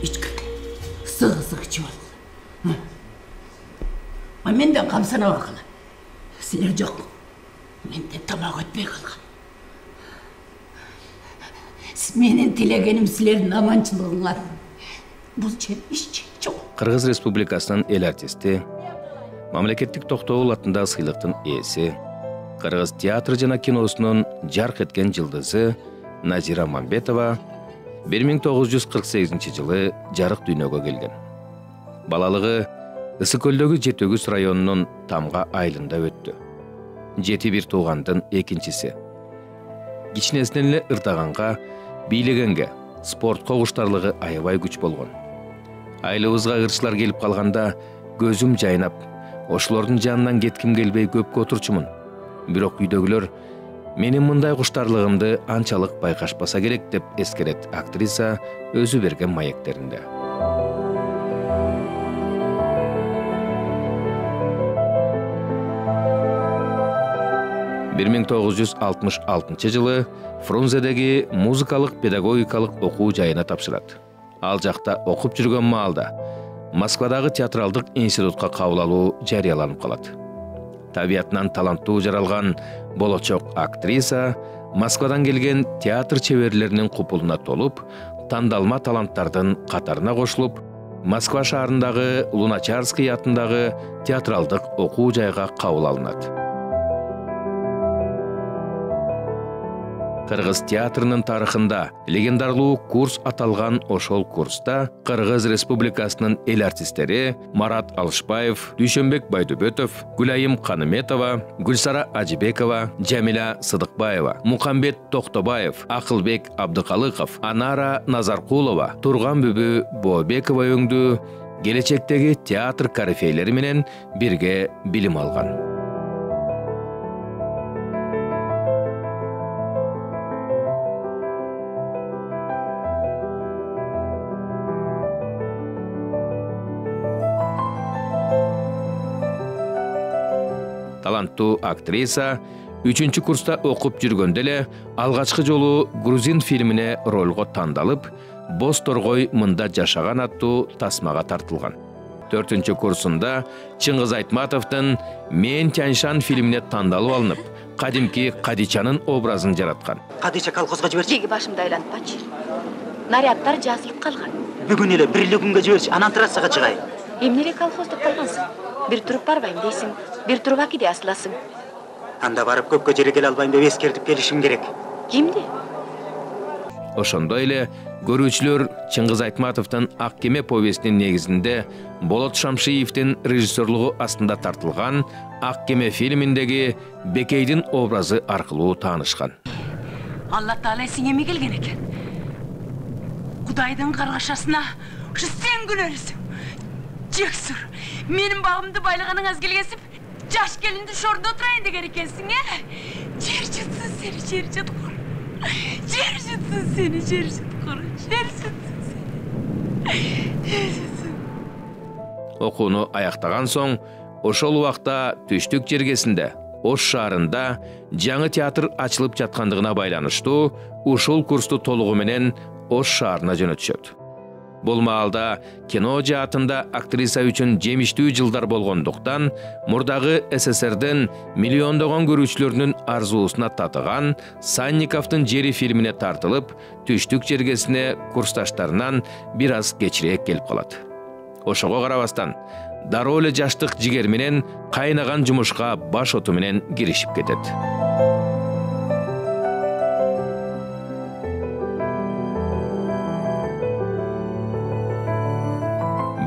içki. Sığı içi var. Menden kamsana bakıla. Sizler yok. Menden tamak ötmey kalgan. Menin tilegenim sizlerin amançılığınlar. Bu iş çok. Kırgız Respublikasının el artisti, Mamleketlik Toktogул атында сыйлыктын ээси, Кыргыз театр жана киносунун жарк эткен жылдызы Назира Мамбетова 1948-жылы жарык дүйнөгө келген. Балалыгы Ысык көлдөгү Жетөгүз районунун Тамга айылында өттү. Жети бир туугандын экинчиси. Кичинесинен эле ыртаганга, бийлегенге, спортко куштарлыгы аябай күч болгон. Айылыбызга ырчылар келип калганда көзүм жайнап, ошолордун жанынан кетким келбей көпкө отурчумун. Бирок үйдөгүлөр менин мындай куштарлыгымды анчалык байкашпаса керек деп эскерет актриса өзү берген маектеринде. — 1966-жылы Фрунзедеги музыкалык педагогикалык окуу жайына тапшырат. Ал жакта окуп жүргөн маалда Москвадагы театралдык институтка кабыл алуу жарыяланып калат. Табиятынан таланттуу жаралган болочок актриса Москвадан келген театр чеберлеринин купулуна толуп, тандалма таланттардын катарына кошулуп, Москва шаарындагы Луначарский атындагы театралдык окуу жайга кабыл алынат. Кыргыз театрынын тарыхында легендарлуу курс аталган ошол курста Кыргыз Республикасынын эл артисттери Марат Алышбаев, Дүйшөнбек Байдөбөтов, Гүлайым Каныметова, Гүлсара Ажибекова, Жамиля Сыдыкбаева, Мукамбет Токтобаев, Акылбек Абдыкалыков, Анара Назаркулова, Турган Бүбү Бообекова өңдүү келечектеги театр корифейлери менен бирге билим алган. Таланттуу актриса 3-чү курста окуп жүргөндө эле алгачкы жолу грузин фильмине ролго тандалып, Боз торгой мында жашаган аттуу тасмага тартылган. 4-чү курсунда Чыңгыз Айтматовдун Мен Тяньшан фильмине тандалып алынып, кадимки Кадичанын образын жараткан. Кадича колхозго жиберчи. Деги башымды айлантпачы. Нарядтар жазылып калган. Бүгүн эле бир күнгө жиберчи, анан трассага чыгай. Эмнеле колхоздук калгансың? Бир туруп барбайм дейсиң, бир туруп акиде асыласың. Анда барып көпкө жере келе албайм деп эскертип келишим керек. Кимди? Ошондой эле көрүүчүлөр Чыңгыз Айтматовдун Ак кеме повестинин негизинде Болот Шамшиевдин режиссерлугу астында тартылган Ак кеме фильминдеги Бекейдин образы аркылуу таанышкан. Алла Таала сиңеме келген экен. Кудайдын каргашасына ушу сен күнөөлүсүң. Жексур, менин багымды байлыганың аз келгесип, жаш келинди шордо отурайын деген экенсиң, Жер жутсын сени, жер жуткур. Жер жутсын сени, жер жуткур. Жер жутсын сени. Окууну аяктаган соң, ошол убакта Түштүк жергесинде, Ош шаарында жаңы театр ачылып жаткандыгына байланыштуу ушул курсту толугу менен Ош шаарына жөнөтүшөт. Бул маалда кино жаатында актриса үчүн жемиштүү жылдар болгондуктан, мурдагы СССРдин миллиондогон көрүүчүлөрүнүн арзуусуна татыган Санниковдун жери фильмине тартылып, Түштүк жергесине курсташтарынан бир аз кечирээк келип калат. Ошого карабастан, дароо эле жаштык жигер менен кайнаган жумушка баш оту менен киришип кетет.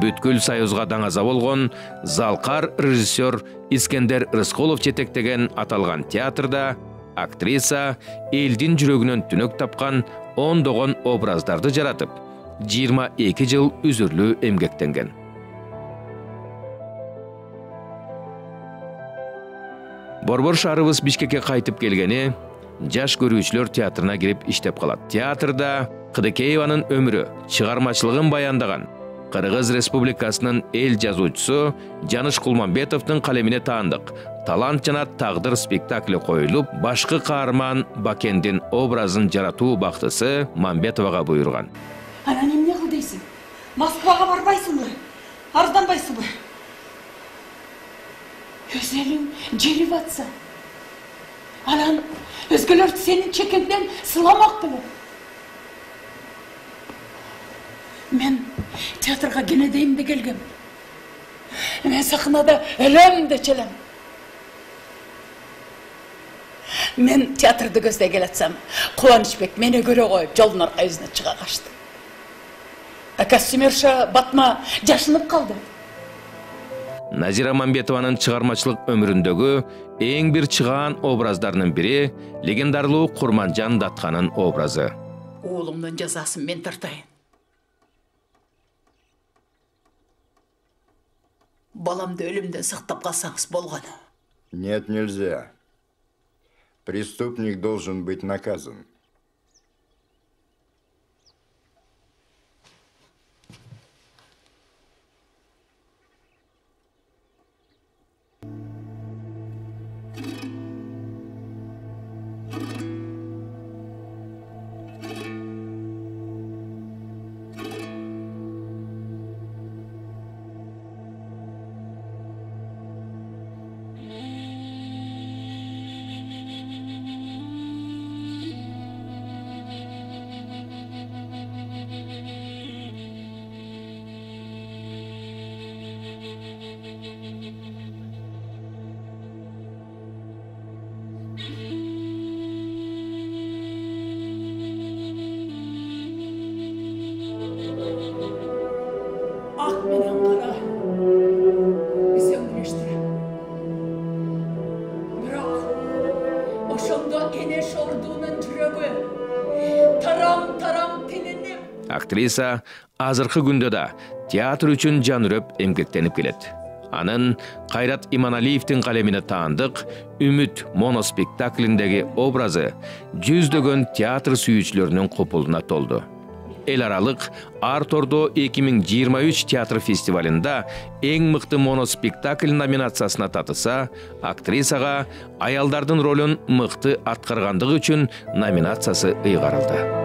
Бүткүл Союзга даңаза болгон залкар режиссер Искендер Рыскулов жетектеген аталган театрда актриса элдин жүрөгүнөн түнөк тапкан ондогон образдарды жаратып, 22 жыл үзүрлүү эмгектенген. Борбор шаарыбыз Бишкекке кайтып келгени, жаш көрүүчүлөр театрына кирип иштеп калат. Театрда Кыдыкееванын өмүрү, чыгармачылыгын баяндаган Кыргыз Республикасынын эл жазуучусу Жаныш Кулманбетовдун калемине таандык Талант жана тагдыр спектакли коюлуп, башкы каарман Бакендин образын жаратуу бактысы Мамбетовага буйрган. Анан эмне кыл дейсиң? Москваға барбайсыңбы? Арзанбайсыңбы? Өз елің жеріп атса. Анан өзгелерді сенің чекеңден сыламақ біле. Мен театрға кенедейімде келгем. Мен сахнада өлем де челем. Мен театрды көзде келатсам, Қуанышбек мені көре қойып, жолдың арқа yüzіне шыға қашты. Костюмерша Батма жашынып қалды. Назира Мамбетованың шығармашылық өміріндегі ең бір шыған образдарының бірі легендарлы Құрманжан Датқаның образы. Оğlumның жазасын мен тартайын. Баламды өлімден сақтап қалсаңыз болғаны. Нет, нельзя. Преступник должен быть наказан. Ақ менен қара үзеңгілештір. Бірақ ошоңда Энеш ордунун жүрөгү тарам-тарам тилинип. Актриса азыркы күндө да театр үчүн жан үрөп эмгектенип келет. Анын Кайрат Иманалиевдин калемине таандык Үмүт моноспектаклиндеги образы жүздөгөн театр сүйүүчүлөрүнүн копулуна толду. Эл аралык Артордо 2023 театр фестивалында эң мыкты моноспектакль номинациясына татыса, актрисага аялдардын ролун мыкты аткаргандыгы үчүн номинациясы ыйгарылды.